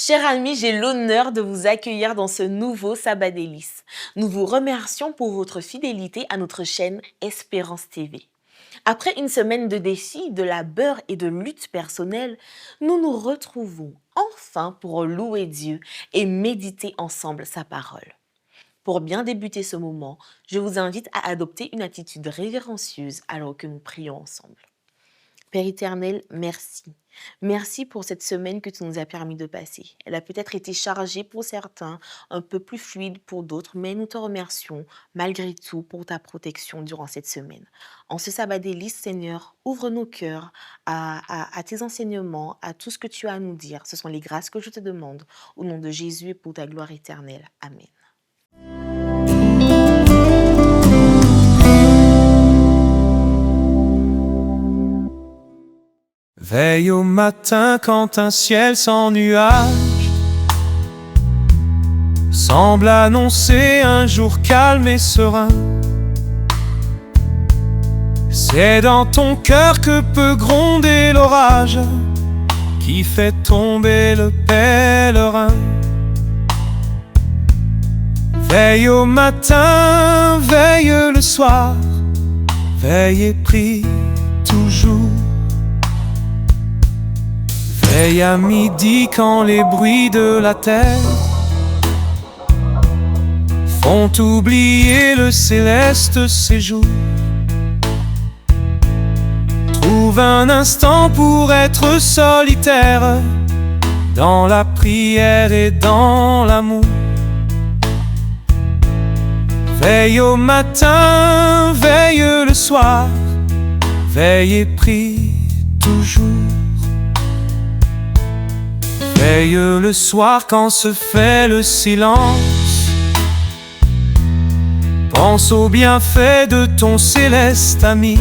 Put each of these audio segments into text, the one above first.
Chers amis, j'ai l'honneur de vous accueillir dans ce nouveau Sabbat délices. Nous vous remercions pour votre fidélité à notre chaîne Espérance TV. Après une semaine de défis, de labeur et de lutte personnelle, nous nous retrouvons enfin pour louer Dieu et méditer ensemble sa parole. Pour bien débuter ce moment, je vous invite à adopter une attitude révérencieuse alors que nous prions ensemble. Père éternel, merci. Merci pour cette semaine que tu nous as permis de passer. Elle a peut-être été chargée pour certains, un peu plus fluide pour d'autres, mais nous te remercions malgré tout pour ta protection durant cette semaine. En ce sabbat délice, Seigneur, ouvre nos cœurs à tes enseignements, à tout ce que tu as à nous dire. Ce sont les grâces que je te demande au nom de Jésus et pour ta gloire éternelle. Amen. Veille au matin quand un ciel sans nuages semble annoncer un jour calme et serein. C'est dans ton cœur que peut gronder l'orage qui fait tomber le pèlerin. Veille au matin, veille le soir, veille et prie toujours. Veille à midi quand les bruits de la terre font oublier le céleste séjour. Trouve un instant pour être solitaire dans la prière et dans l'amour. Veille au matin, veille le soir, veille et prie toujours. Veille le soir quand se fait le silence, pense aux bienfaits de ton céleste ami.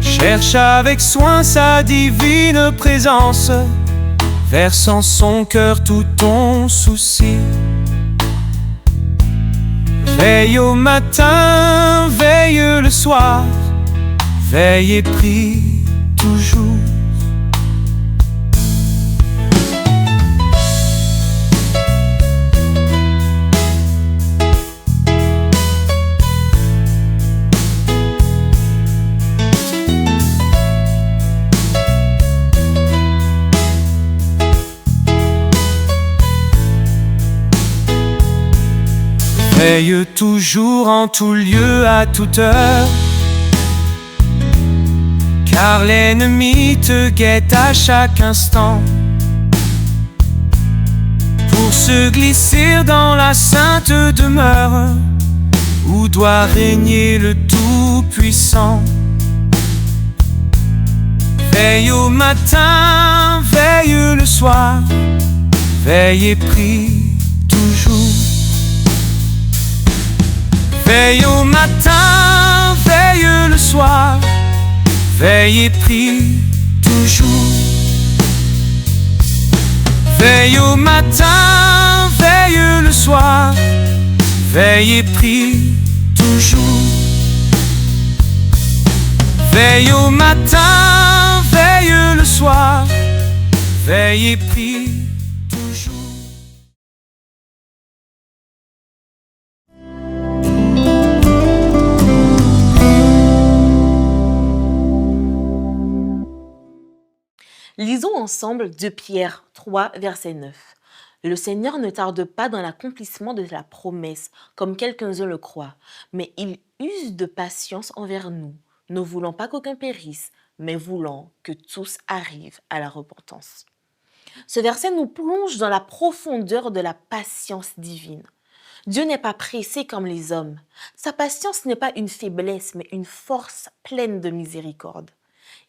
Cherche avec soin sa divine présence, verse en son cœur tout ton souci. Veille au matin, veille le soir, veille et prie toujours. Veille toujours en tout lieu, à toute heure, car l'ennemi te guette à chaque instant pour se glisser dans la sainte demeure où doit régner le Tout-Puissant. Veille au matin, veille le soir, veille et prie toujours. Veille au matin, veille le soir, veille et prie toujours. Veille au matin, veille le soir, veille et prie toujours. Veille au matin, veille le soir, veille et prie toujours. Lisons ensemble 2 Pierre 3, verset 9. Le Seigneur ne tarde pas dans l'accomplissement de la promesse, comme quelques-uns le croient, mais il use de patience envers nous, ne voulant pas qu'aucun périsse, mais voulant que tous arrivent à la repentance. Ce verset nous plonge dans la profondeur de la patience divine. Dieu n'est pas pressé comme les hommes. Sa patience n'est pas une faiblesse, mais une force pleine de miséricorde.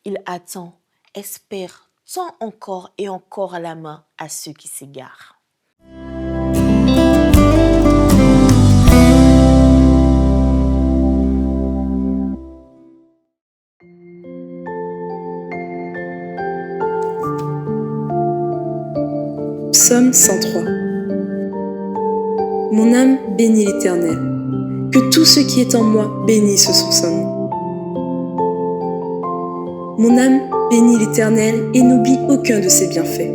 Il attend, espère, tend encore et encore la main à ceux qui s'égarent. Psaume 103. Mon âme bénit l'Éternel. Que tout ce qui est en moi bénisse son nom. Mon âme bénit l'Éternel et n'oublie aucun de ses bienfaits.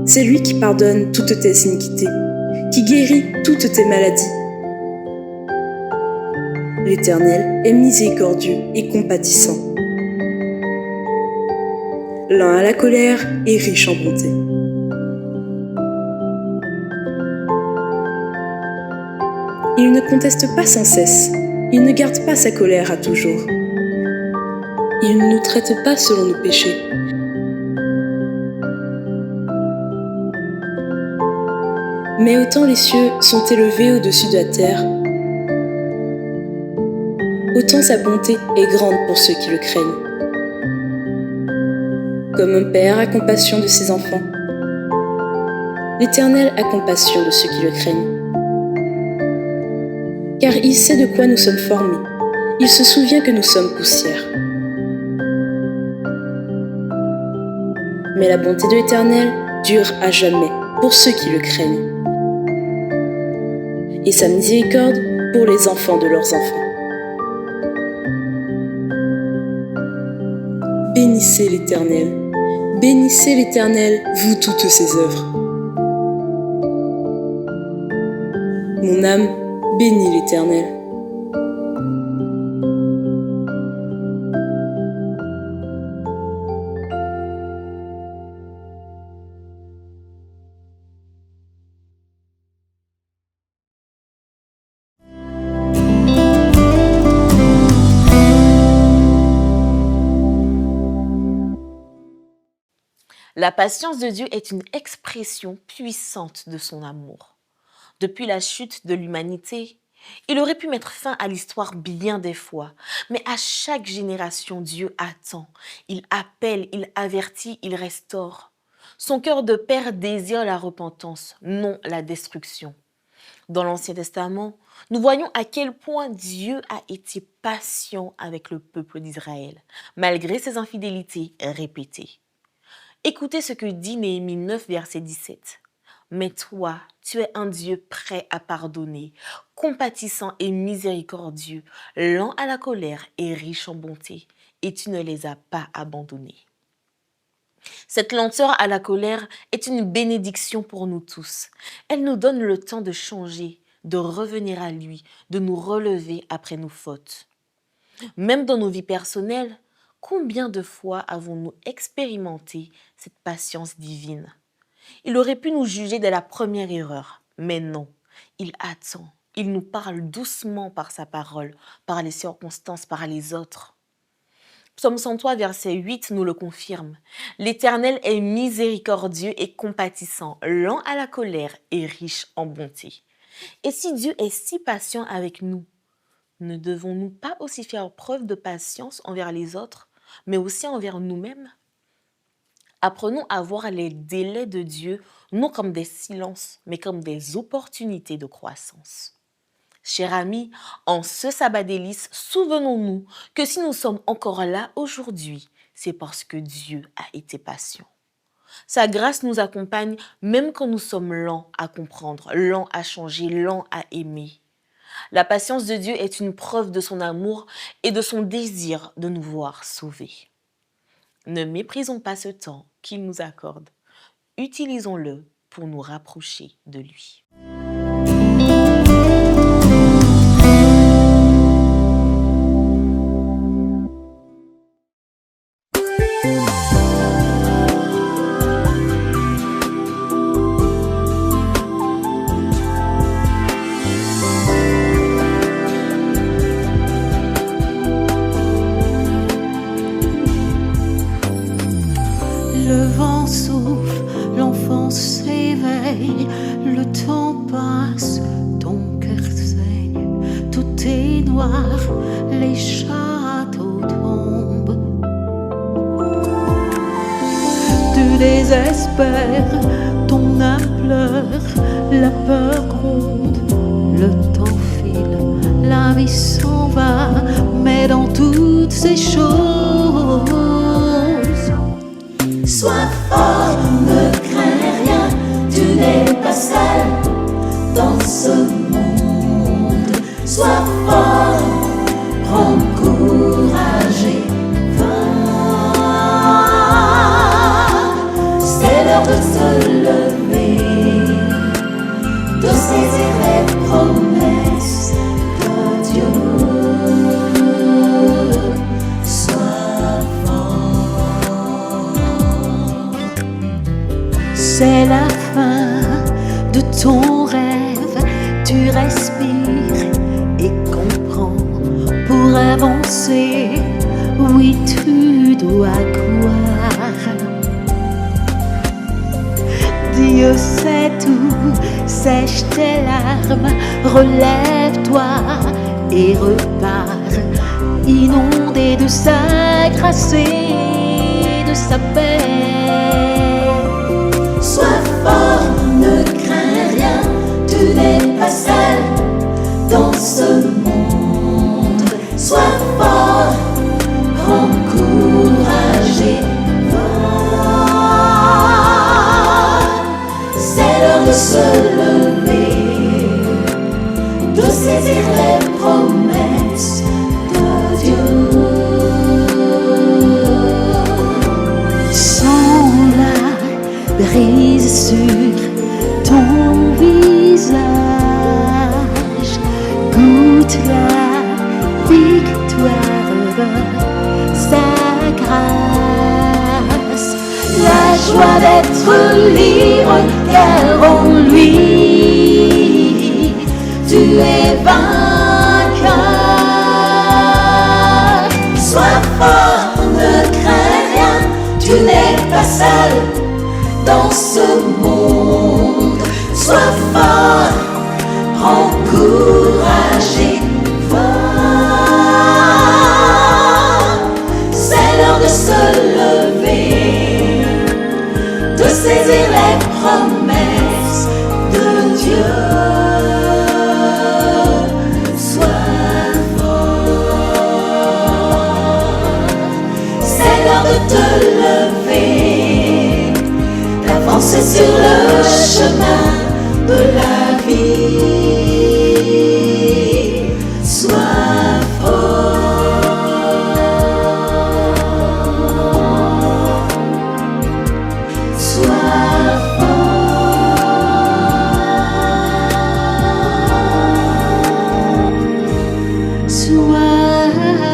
C'est lui qui pardonne toutes tes iniquités, qui guérit toutes tes maladies. L'Éternel est miséricordieux et compatissant, lent à la colère et riche en bonté. Il ne conteste pas sans cesse, il ne garde pas sa colère à toujours. Il ne nous traite pas selon nos péchés. Mais autant les cieux sont élevés au-dessus de la terre, autant sa bonté est grande pour ceux qui le craignent. Comme un père a compassion de ses enfants, l'Éternel a compassion de ceux qui le craignent. Car il sait de quoi nous sommes formés, il se souvient que nous sommes poussière. Mais la bonté de l'Éternel dure à jamais pour ceux qui le craignent, et sa miséricorde pour les enfants de leurs enfants. Bénissez l'Éternel, vous toutes ses œuvres. Mon âme bénit l'Éternel. La patience de Dieu est une expression puissante de son amour. Depuis la chute de l'humanité, il aurait pu mettre fin à l'histoire bien des fois, mais à chaque génération, Dieu attend. Il appelle, il avertit, il restaure. Son cœur de père désire la repentance, non la destruction. Dans l'Ancien Testament, nous voyons à quel point Dieu a été patient avec le peuple d'Israël, malgré ses infidélités répétées. Écoutez ce que dit Néhémie 9, verset 17. « Mais toi, tu es un Dieu prêt à pardonner, compatissant et miséricordieux, lent à la colère et riche en bonté, et tu ne les as pas abandonnés. » Cette lenteur à la colère est une bénédiction pour nous tous. Elle nous donne le temps de changer, de revenir à lui, de nous relever après nos fautes. Même dans nos vies personnelles, combien de fois avons-nous expérimenté cette patience divine? Il aurait pu nous juger dès la première erreur, mais non, il attend. Il nous parle doucement par sa parole, par les circonstances, par les autres. Psaume 103, verset 8 nous le confirme. « L'Éternel est miséricordieux et compatissant, lent à la colère et riche en bonté. » Et si Dieu est si patient avec nous, ne devons-nous pas aussi faire preuve de patience envers les autres, mais aussi envers nous-mêmes? Apprenons à voir les délais de Dieu non comme des silences, mais comme des opportunités de croissance. Chers amis, en ce sabbat délice, souvenons-nous que si nous sommes encore là aujourd'hui, c'est parce que Dieu a été patient. Sa grâce nous accompagne même quand nous sommes lents à comprendre, lents à changer, lents à aimer. La patience de Dieu est une preuve de son amour et de son désir de nous voir sauvés. Ne méprisons pas ce temps qu'il nous accorde. Utilisons-le pour nous rapprocher de lui. Le vent souffle, l'enfant s'éveille, le temps passe, ton cœur saigne, tout est noir, les châteaux tombent. Tu désespères, ton âme pleure, la peur gronde, le temps file, la vie s'en va, mais dans toutes ces choses, sois fort, ne crains rien, tu n'es pas seul dans ce monde. Sois fort. ton rêve, tu respires et comprends. Pour avancer, oui, tu dois croire. Dieu sait tout, sèche tes larmes, relève-toi et repars, inondé de sa grâce et de sa paix. Sois fort, ne crains rien, tu n'es pas seul dans ce monde. Sois fort, prends courage et va. C'est l'heure de se lever, de saisir les promesses de Dieu. Sens la brise sur ton visage, goûte la victoire de sa grâce, la joie d'être libre, car en lui tu es vainqueur. Sois fort, ne crains rien, tu n'es pas seul dans ce monde. Sois fort, prends courage et va. C'est l'heure de se lever, de saisir les promesses de Dieu. Sois fort, c'est l'heure de te lever, d'avancer sur le chemin de la vie. Sois fort, sois fort, sois fort.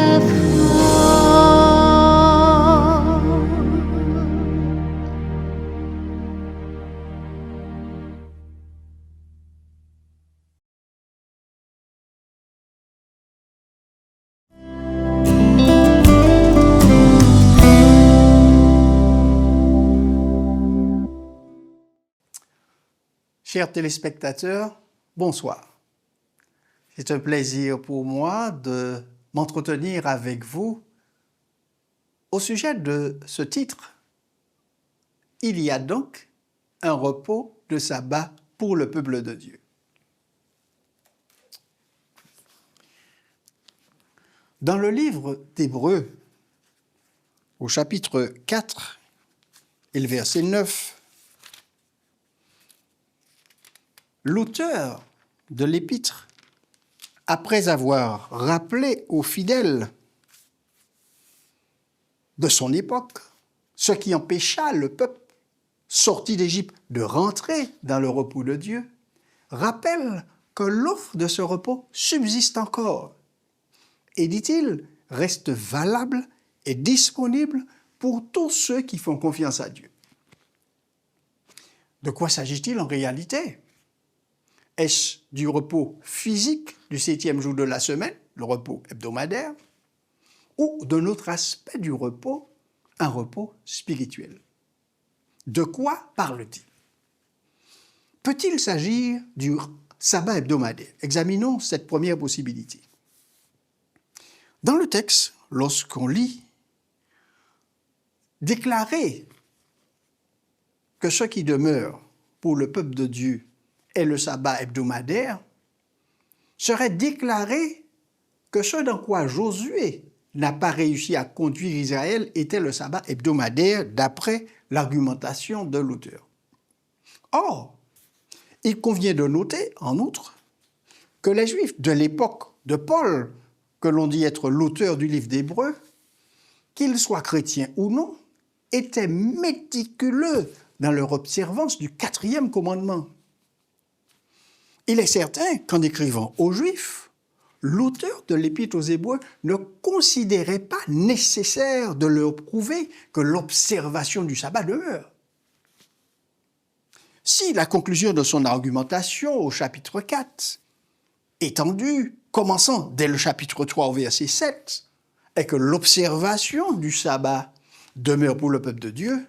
Chers téléspectateurs, bonsoir. C'est un plaisir pour moi de m'entretenir avec vous au sujet de ce titre. Il y a donc un repos de sabbat pour le peuple de Dieu. Dans le livre d'Hébreux, au chapitre 4 et le verset 9, l'auteur de l'épître, après avoir rappelé aux fidèles de son époque ce qui empêcha le peuple sorti d'Égypte de rentrer dans le repos de Dieu, rappelle que l'offre de ce repos subsiste encore et, dit-il, reste valable et disponible pour tous ceux qui font confiance à Dieu. De quoi s'agit-il en réalité ? Est-ce du repos physique du 7e jour de la semaine, le repos hebdomadaire, ou d'un autre aspect du repos, un repos spirituel? De quoi parle-t-il? Peut-il s'agir du sabbat hebdomadaire? Examinons cette première possibilité. Dans le texte, lorsqu'on lit « Déclarer que ce qui demeure pour le peuple de Dieu et le sabbat hebdomadaire, serait déclaré que ce dans quoi Josué n'a pas réussi à conduire Israël était le sabbat hebdomadaire d'après l'argumentation de l'auteur. Or, il convient de noter, en outre, que les Juifs de l'époque de Paul, que l'on dit être l'auteur du livre d'Hébreux, qu'ils soient chrétiens ou non, étaient méticuleux dans leur observance du 4e commandement. Il est certain qu'en écrivant aux Juifs, l'auteur de l'Épître aux Hébreux ne considérait pas nécessaire de leur prouver que l'observation du sabbat demeure. Si la conclusion de son argumentation au chapitre 4, étendue, commençant dès le chapitre 3 au verset 7, est que l'observation du sabbat demeure pour le peuple de Dieu,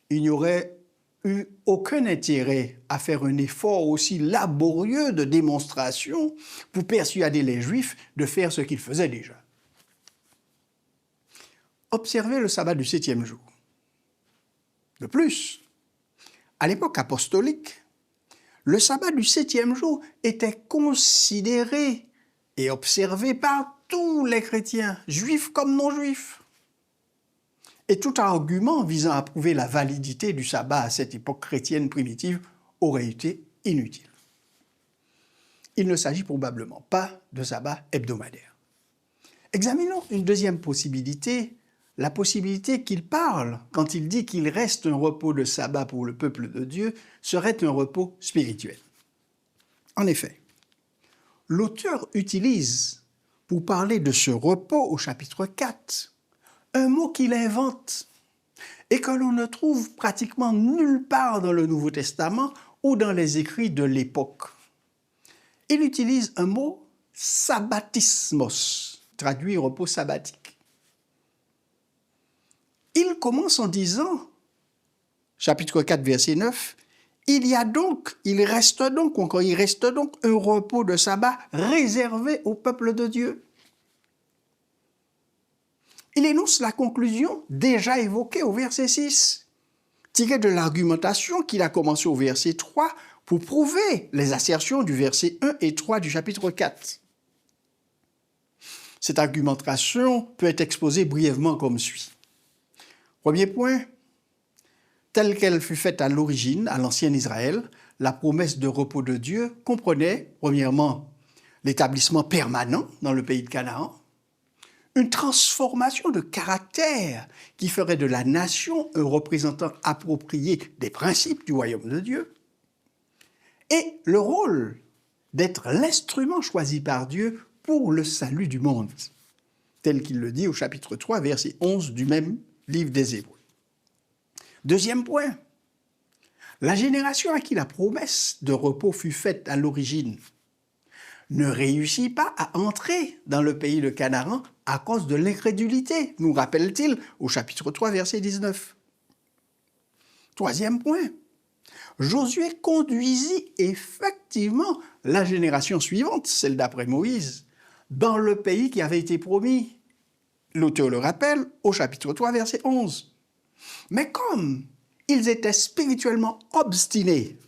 il n'y aurait eu aucun intérêt à faire un effort aussi laborieux de démonstration pour persuader les Juifs de faire ce qu'ils faisaient déjà. Observer le sabbat du 7e jour. De plus, à l'époque apostolique, le sabbat du 7e jour était considéré et observé par tous les chrétiens, juifs comme non-juifs. Et tout argument visant à prouver la validité du sabbat à cette époque chrétienne primitive aurait été inutile. Il ne s'agit probablement pas de sabbat hebdomadaire. Examinons une deuxième possibilité, la possibilité qu'il parle quand il dit qu'il reste un repos de sabbat pour le peuple de Dieu serait un repos spirituel. En effet, l'auteur utilise, pour parler de ce repos au chapitre 4, un mot qu'il invente et que l'on ne trouve pratiquement nulle part dans le Nouveau Testament ou dans les écrits de l'époque. Il utilise un mot « sabbatismos », traduit repos sabbatique. Il commence en disant, chapitre 4, verset 9, « il reste donc un repos de sabbat réservé au peuple de Dieu. » Il énonce la conclusion déjà évoquée au verset 6, tirée de l'argumentation qu'il a commencée au verset 3 pour prouver les assertions du verset 1 et 3 du chapitre 4. Cette argumentation peut être exposée brièvement comme suit. Premier point, telle qu'elle fut faite à l'origine, à l'ancien Israël, la promesse de repos de Dieu comprenait, premièrement, l'établissement permanent dans le pays de Canaan, une transformation de caractère qui ferait de la nation un représentant approprié des principes du royaume de Dieu, et le rôle d'être l'instrument choisi par Dieu pour le salut du monde, tel qu'il le dit au chapitre 3, verset 11 du même livre des Hébreux. Deuxième point, la génération à qui la promesse de repos fut faite à l'origine ne réussit pas à entrer dans le pays de Canaan à cause de l'incrédulité, nous rappelle-t-il au chapitre 3, verset 19. Troisième point, Josué conduisit effectivement la génération suivante, celle d'après Moïse, dans le pays qui avait été promis. L'auteur le rappelle au chapitre 3, verset 11. Mais comme ils étaient spirituellement obstinés,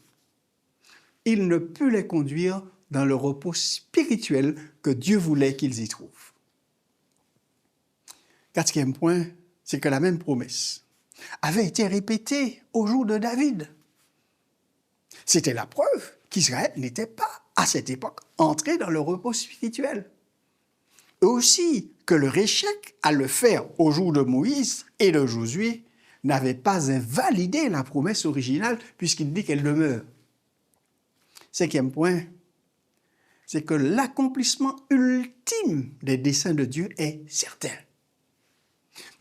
il ne put les conduire dans le repos spirituel que Dieu voulait qu'ils y trouvent. Quatrième point, c'est que la même promesse avait été répétée au jour de David. C'était la preuve qu'Israël n'était pas, à cette époque, entré dans le repos spirituel. Et aussi que leur échec à le faire au jour de Moïse et de Josué n'avait pas invalidé la promesse originale puisqu'il dit qu'elle demeure. Cinquième point, c'est que l'accomplissement ultime des desseins de Dieu est certain,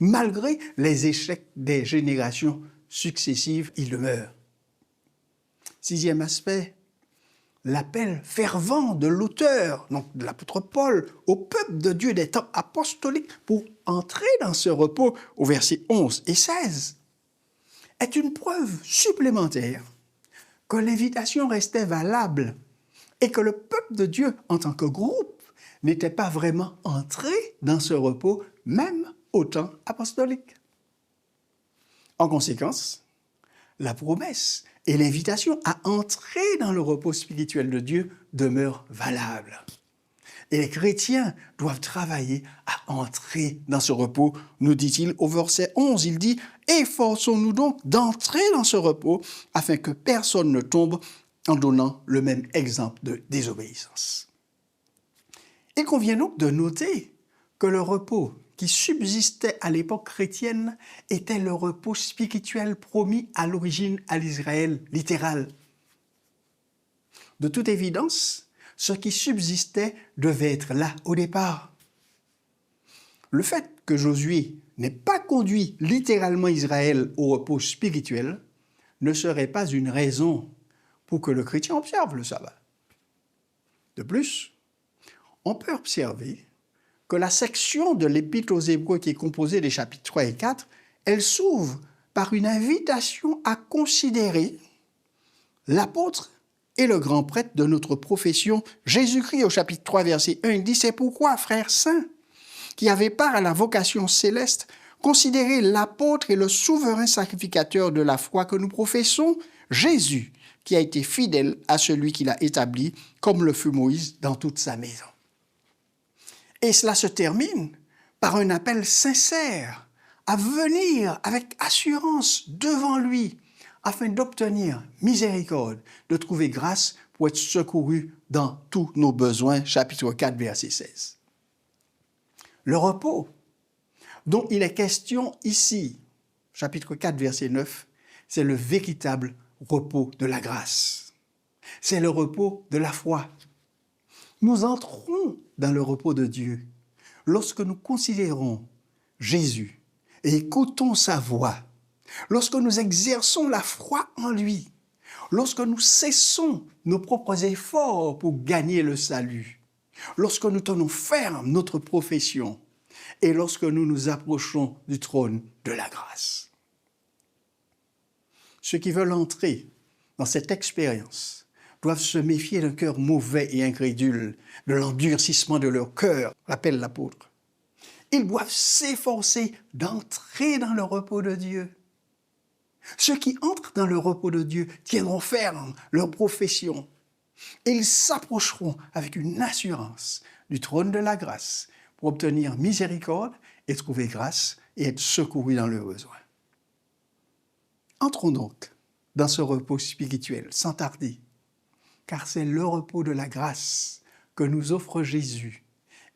malgré les échecs des générations successives, il demeure. Sixième aspect, l'appel fervent de l'auteur, donc de l'apôtre Paul, au peuple de Dieu des temps apostoliques pour entrer dans ce repos au verset 11 et 16, est une preuve supplémentaire que l'invitation restait valable et que le peuple de Dieu, en tant que groupe, n'était pas vraiment entré dans ce repos, même au temps apostolique. En conséquence, la promesse et l'invitation à entrer dans le repos spirituel de Dieu demeurent valables. Et les chrétiens doivent travailler à entrer dans ce repos, nous dit-il au verset 11. Il dit « Efforçons-nous donc d'entrer dans ce repos afin que personne ne tombe en donnant le même exemple de désobéissance. » Il convient donc de noter que le repos qui subsistait à l'époque chrétienne était le repos spirituel promis à l'origine à l'Israël littéral. De toute évidence, ce qui subsistait devait être là au départ. Le fait que Josué n'ait pas conduit littéralement Israël au repos spirituel ne serait pas une raison pour que le chrétien observe le sabbat. De plus, on peut observer que la section de l'Épître aux Hébreux qui est composée des chapitres 3 et 4, elle s'ouvre par une invitation à considérer l'apôtre et le grand prêtre de notre profession, Jésus-Christ. Au chapitre 3, verset 1, il dit « C'est pourquoi, frères saints, qui avez part à la vocation céleste, considérez l'apôtre et le souverain sacrificateur de la foi que nous professons, Jésus, qui a été fidèle à celui qui l'a établi, comme le fut Moïse dans toute sa maison. » Et cela se termine par un appel sincère à venir avec assurance devant lui, afin d'obtenir miséricorde, de trouver grâce pour être secouru dans tous nos besoins. Chapitre 4, verset 16. Le repos dont il est question ici, chapitre 4, verset 9, c'est le véritable repos de la grâce. C'est le repos de la foi. Nous entrons dans le repos de Dieu lorsque nous considérons Jésus et écoutons sa voix, lorsque nous exerçons la foi en lui, lorsque nous cessons nos propres efforts pour gagner le salut, lorsque nous tenons ferme notre profession et lorsque nous nous approchons du trône de la grâce. Ceux qui veulent entrer dans cette expérience doivent se méfier d'un cœur mauvais et incrédule, de l'endurcissement de leur cœur, rappelle l'apôtre. Ils doivent s'efforcer d'entrer dans le repos de Dieu. Ceux qui entrent dans le repos de Dieu tiendront ferme leur profession et ils s'approcheront avec une assurance du trône de la grâce pour obtenir miséricorde et trouver grâce et être secourus dans leurs besoins. Entrons donc dans ce repos spirituel sans tarder, car c'est le repos de la grâce que nous offre Jésus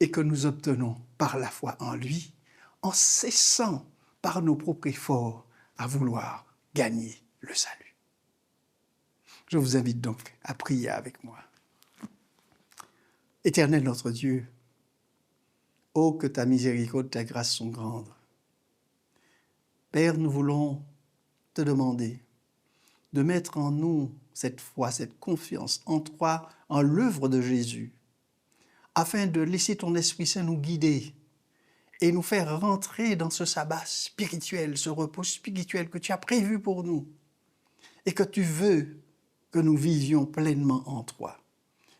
et que nous obtenons par la foi en lui, en cessant par nos propres efforts à vouloir gagner le salut. Je vous invite donc à prier avec moi. Éternel notre Dieu, ô que ta miséricorde, ta grâce sont grandes. Père, nous voulons te demander de mettre en nous cette foi, cette confiance en toi, en l'œuvre de Jésus, afin de laisser ton Esprit Saint nous guider et nous faire rentrer dans ce sabbat spirituel, ce repos spirituel que tu as prévu pour nous et que tu veux que nous vivions pleinement en toi.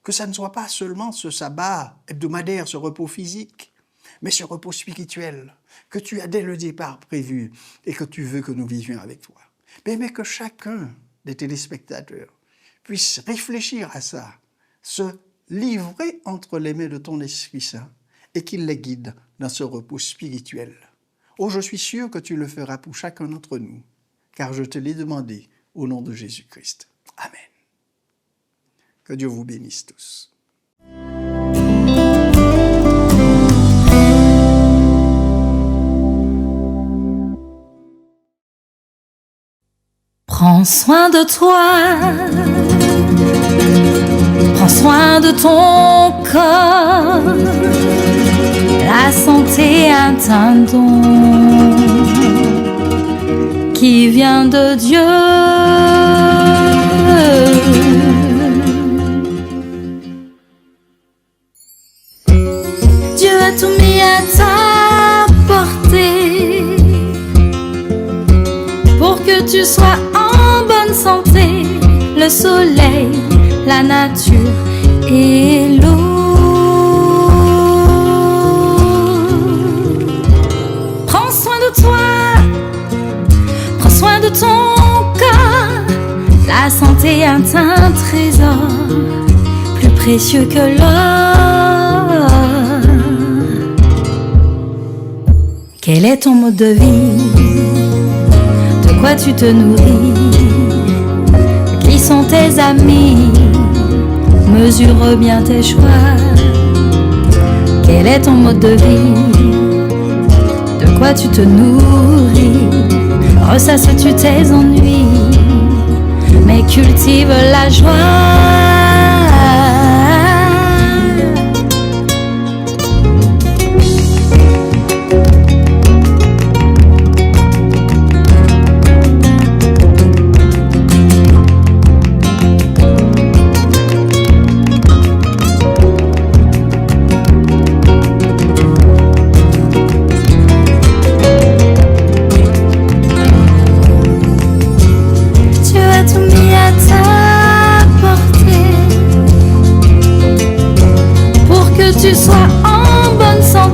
Que ça ne soit pas seulement ce sabbat hebdomadaire, ce repos physique, mais ce repos spirituel que tu as dès le départ prévu et que tu veux que nous vivions avec toi. Mais que chacun des téléspectateurs puisse réfléchir à ça, se livrer entre les mains de ton Esprit Saint et qu'il les guide dans ce repos spirituel. Oh, je suis sûr que tu le feras pour chacun d'entre nous, car je te l'ai demandé au nom de Jésus-Christ. Amen. Que Dieu vous bénisse tous. Prends soin de toi, prends soin de ton corps, la santé est un don qui vient de Dieu. Dieu a tout mis à ta portée pour que tu sois en bonne santé, le soleil, la nature et l'eau. Prends soin de toi, prends soin de ton corps, la santé est un trésor plus précieux que l'or. Quel est ton mode de vie? De quoi tu te nourris? Qui sont tes amis? Mesure bien tes choix. Quel est ton mode de vie? De quoi tu te nourris? Ressasses-tu tes ennuis? Mais cultive la joie.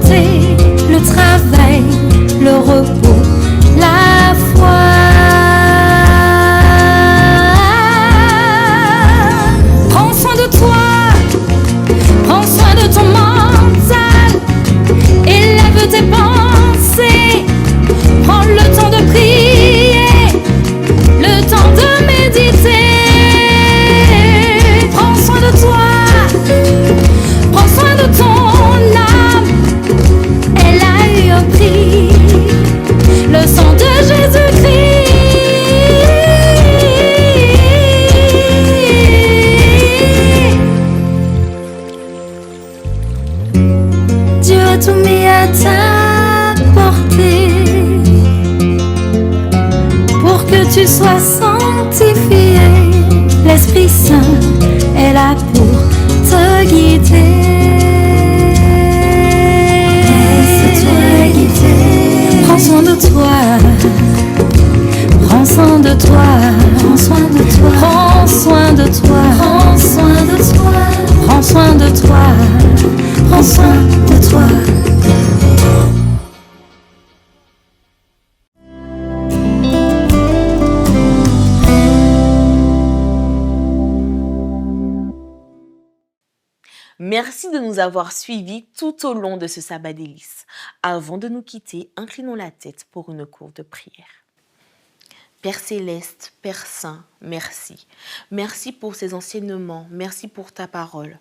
santé, le travail, le repos, la foi. Prends soin de toi, prends soin de ton mental, élève tes pensées, prends le temps de prier, le temps de méditer. Prends soin de toi, prends soin de ton âme, elle a eu un prix, le sang de Jésus-Christ. Dieu a tout mis à ta portée pour que tu sois sanctifié. L'Esprit Saint est là pour te guider. Prends soin de toi, prends soin de toi, prends soin de toi, prends soin de toi, prends soin de toi, prends soin de toi, prends soin de toi. Merci de nous avoir suivis tout au long de ce sabbat délice. Avant de nous quitter, inclinons la tête pour une courte prière. Père céleste, Père saint, merci. Merci pour ces enseignements, merci pour ta parole.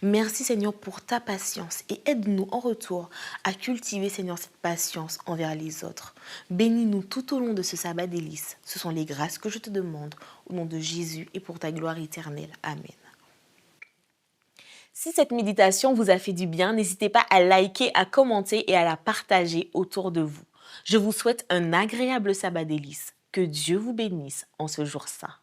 Merci Seigneur pour ta patience et aide-nous en retour à cultiver Seigneur cette patience envers les autres. Bénis-nous tout au long de ce sabbat délice. Ce sont les grâces que je te demande au nom de Jésus et pour ta gloire éternelle. Amen. Si cette méditation vous a fait du bien, n'hésitez pas à liker, à commenter et à la partager autour de vous. Je vous souhaite un agréable sabbat délice. Que Dieu vous bénisse en ce jour saint.